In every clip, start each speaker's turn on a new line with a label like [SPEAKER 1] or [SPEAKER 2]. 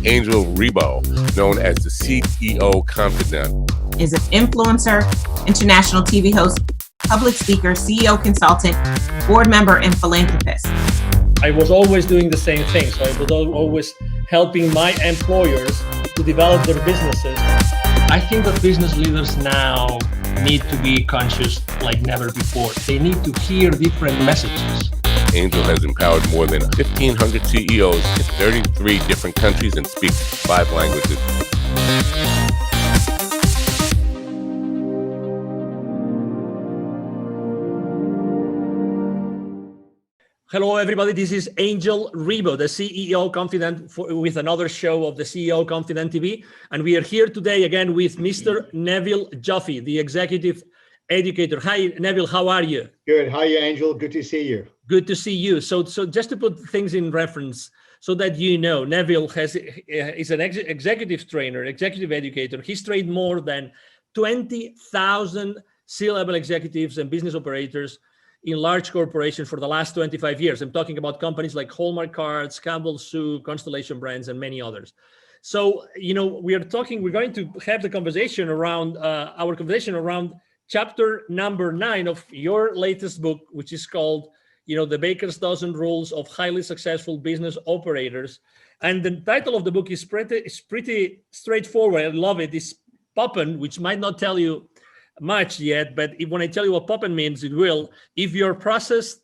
[SPEAKER 1] Angel Rebo, known as the CEO Confidant.
[SPEAKER 2] Is an influencer, international TV host, public speaker, CEO consultant, board member, and philanthropist.
[SPEAKER 3] I was always doing the same thing. So I was always helping my employers to develop their businesses. I think that business leaders now need to be conscious like never before. They need to hear different messages.
[SPEAKER 1] Angel has empowered more than 1,500 CEOs in 33 different countries and speaks 5 languages.
[SPEAKER 3] Hello, everybody. This is Angel Rebo, the CEO Confidant, with another show of the CEO Confidant TV. And we are here today again with Mr. Neville Joffe, the executive educator. Hi, Neville. How are you?
[SPEAKER 4] Good. How are you, Angel? Good to see you.
[SPEAKER 3] Good to see you. So just to put things in reference so that you know, Neville is an executive trainer, executive educator. He's trained more than 20,000 C-level executives and business operators in large corporations for the last 25 years. I'm talking about companies like Hallmark Cards, Campbell's Soup, Constellation Brands, and many others. So, you know, we're going to have the conversation around, our conversation around chapter number 9 of your latest book, which is called, you know, The Baker's Dozen Rules of Highly Successful Business Operators. And the title of the book is pretty straightforward. I love it. It's POPPEN, which might not tell you much yet, but when I tell you what POPPEN means, it will. If your process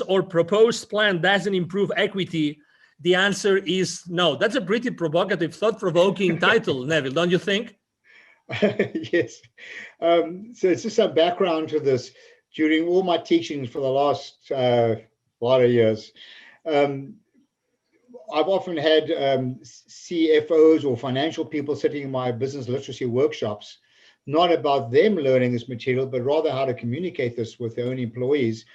[SPEAKER 3] or proposed plan doesn't improve equity, the answer is no. That's a pretty provocative, thought-provoking title, Neville, don't you think?
[SPEAKER 4] Yes. So it's just some background to this. During all my teachings for the last lot of years, I've often had CFOs or financial people sitting in my business literacy workshops, not about them learning this material, but rather how to communicate this with their own employees.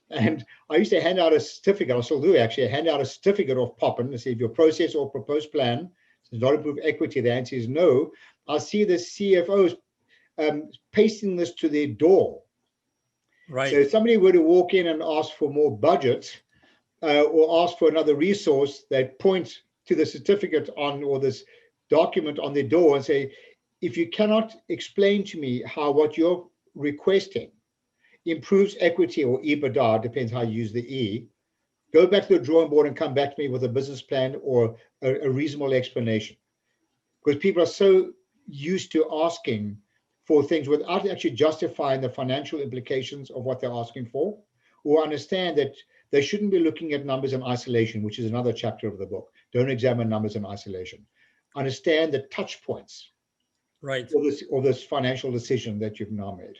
[SPEAKER 4] And I used to hand out a certificate, I still do actually, hand out a certificate of POPPEN to see if your process or proposed plan does not improve equity. The answer is no. I see the CFOs pasting this to their door.
[SPEAKER 3] Right.
[SPEAKER 4] So if somebody were to walk in and ask for more budget or ask for another resource, they point to the certificate on or this document on their door and say, if you cannot explain to me how what you're requesting improves equity or EBITDA, depends how you use the E, go back to the drawing board and come back to me with a business plan or a reasonable explanation. Because people are so used to asking for things without actually justifying the financial implications of what they're asking for, or understand that they shouldn't be looking at numbers in isolation, which is another chapter of the book. Don't examine numbers in isolation. Understand the touch points.
[SPEAKER 3] Right.
[SPEAKER 4] Or this financial decision that you've now made.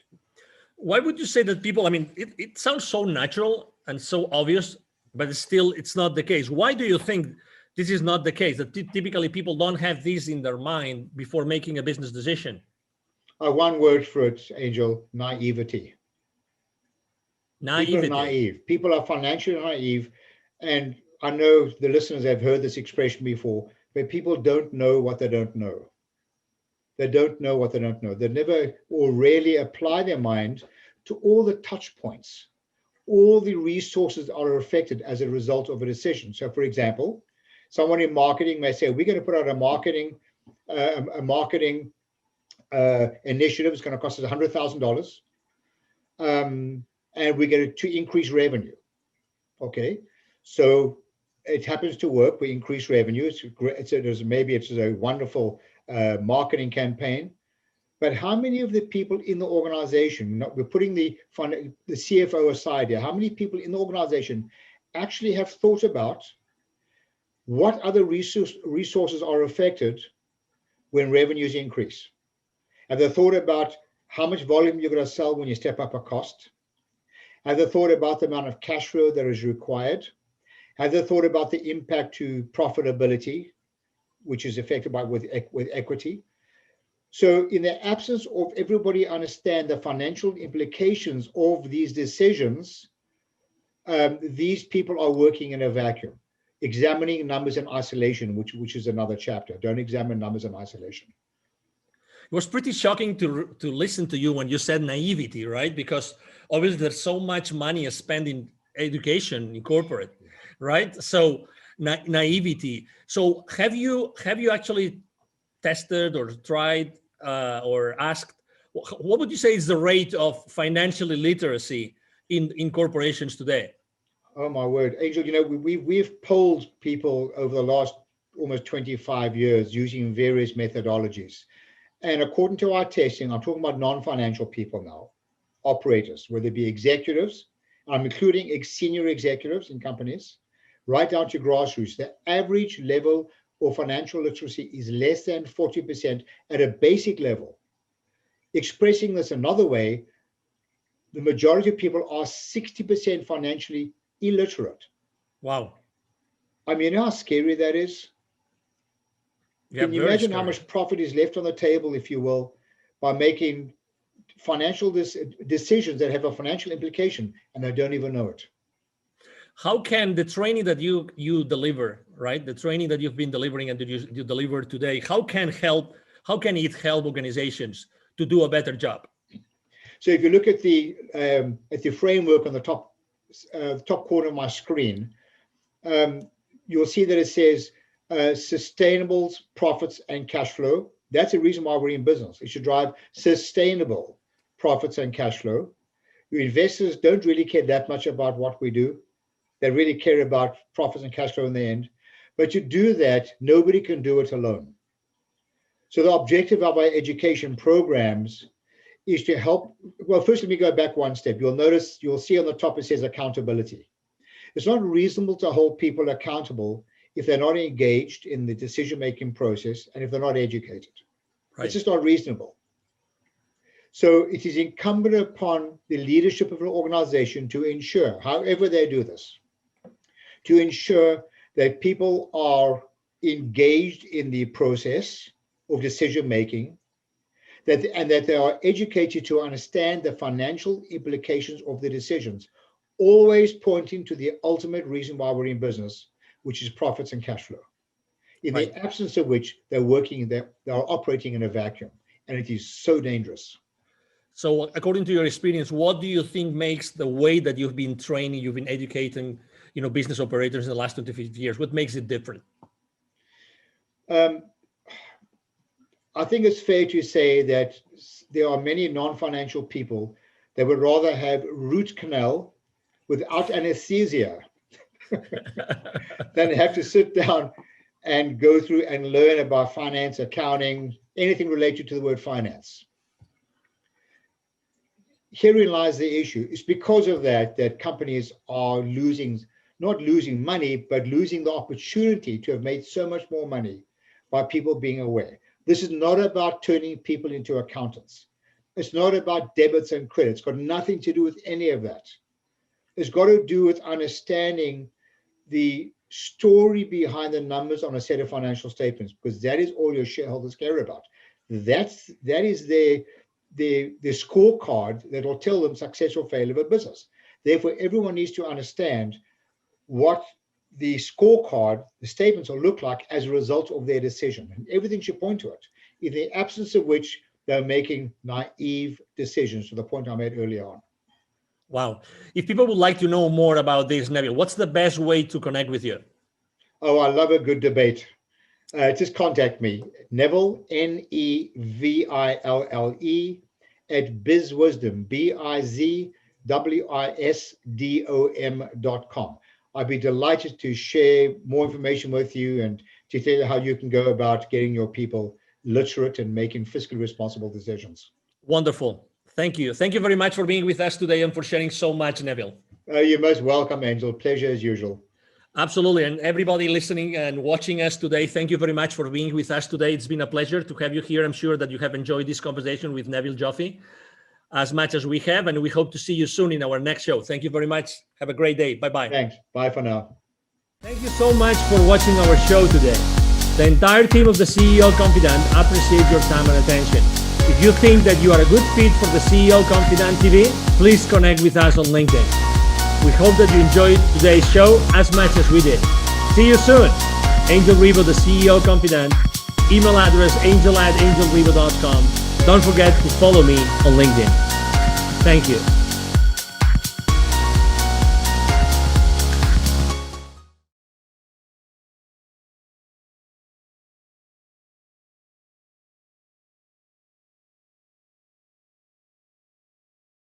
[SPEAKER 3] Why would you say that people, I mean, it sounds so natural and so obvious, but it's not the case. Why do you think this is not the case, that typically people don't have this in their mind before making a business decision?
[SPEAKER 4] One word for it, Angel: naivety.
[SPEAKER 3] Naivety.
[SPEAKER 4] People are naive. People are financially naive. And I know the listeners have heard this expression before, but people don't know what they don't know. They don't know what they don't know. They never or rarely apply their mind to all the touch points, all the resources that are affected as a result of a decision. So, for example, someone in marketing may say, we're going to put out a marketing initiative. It's going to cost us $100,000, and we're going to increase revenue. Okay, so it happens to work. We increase revenue. Maybe it's a wonderful marketing campaign, but how many of the people in the organization, we're putting the CFO aside here, how many people in the organization actually have thought about what other resources are affected when revenues increase? Have they thought about how much volume you're going to sell when you step up a cost? Have they thought about the amount of cash flow that is required? Have they thought about the impact to profitability, which is affected with equity? So in the absence of everybody understand the financial implications of these decisions, these people are working in a vacuum, examining numbers in isolation, which is another chapter. Don't examine numbers in isolation.
[SPEAKER 3] It was pretty shocking to listen to you when you said naivety, right? Because obviously there's so much money spent in education in corporate, right? So naivety. So have you actually tested or tried or asked, what would you say is the rate of financial illiteracy in corporations today?
[SPEAKER 4] Oh my word, Angel, we've polled people over the last almost 25 years using various methodologies. And according to our testing, I'm talking about non-financial people now, operators, whether it be executives, I'm including senior executives in companies, right down to grassroots. The average level of financial literacy is less than 40% at a basic level. Expressing this another way, the majority of people are 60% financially illiterate.
[SPEAKER 3] Wow.
[SPEAKER 4] I mean, you know how scary that is?
[SPEAKER 3] Yeah,
[SPEAKER 4] can you imagine how much profit is left on the table, if you will, by making financial decisions that have a financial implication and they don't even know it?
[SPEAKER 3] How can the training that you deliver, right? The training that you've been delivering and that you deliver today, how can it help organizations to do a better job?
[SPEAKER 4] So if you look at the framework on the top corner of my screen, you'll see that it says sustainable profits and cash flow. That's the reason why we're in business. It should drive sustainable profits and cash flow. Your investors don't really care that much about what we do. They really care about profits and cash flow in the end. But to do that, nobody can do it alone. So the objective of our education programs is to help. Well, first, let me go back one step. You'll see on the top it says accountability. It's not reasonable to hold people accountable if they're not engaged in the decision-making process and if they're not educated. Right. It's just not reasonable. So it is incumbent upon the leadership of an organization to ensure, however they do this, to ensure that people are engaged in the process of decision-making, and that they are educated to understand the financial implications of the decisions, always pointing to the ultimate reason why we're in business, which is profits and cash flow. In the absence of which they are operating in a vacuum, and it is so dangerous.
[SPEAKER 3] So according to your experience, what do you think makes the way that you've been training, you've been educating, business operators in the last 25 years, what makes it different?
[SPEAKER 4] I think it's fair to say that there are many non-financial people that would rather have root canal without anesthesia than have to sit down and go through and learn about finance, accounting, anything related to the word finance. Herein lies the issue. It's because of that companies are not losing money, but losing the opportunity to have made so much more money by people being aware. This is not about turning people into accountants. It's not about debits and credits. It's got nothing to do with any of that. It's got to do with understanding the story behind the numbers on a set of financial statements, because that is all your shareholders care about. That is the scorecard that will tell them success or failure of a business. Therefore, everyone needs to understand what the scorecard, the statements will look like as a result of their decision. And everything should point to it, in the absence of which they're making naive decisions, to the point I made earlier on.
[SPEAKER 3] Wow. If people would like to know more about this, Neville, what's the best way to connect with you?
[SPEAKER 4] Oh, I love a good debate. Just contact me, Neville, Neville, at bizwisdom, bizwisdom.com. I'd be delighted to share more information with you and to tell you how you can go about getting your people literate and making fiscally responsible decisions.
[SPEAKER 3] Wonderful. Thank you. Thank you very much for being with us today and for sharing so much, Neville.
[SPEAKER 4] You're most welcome, Angel. Pleasure as usual.
[SPEAKER 3] Absolutely. And everybody listening and watching us today, thank you very much for being with us today. It's been a pleasure to have you here. I'm sure that you have enjoyed this conversation with Neville Joffe as much as we have, and we hope to see you soon in our next show. Thank you very much. Have a great day. Bye-bye.
[SPEAKER 4] Thanks. Bye for now.
[SPEAKER 3] Thank you so much for watching our show today. The entire team of the CEO Confidant appreciates your time and attention. If you think that you are a good fit for the CEO Confidant TV, please connect with us on LinkedIn. We hope that you enjoyed today's show as much as we did. See you soon. Angel Ribo, the CEO Confidant. Email address angel@angelribo.com. Don't forget to follow me on LinkedIn. Thank you.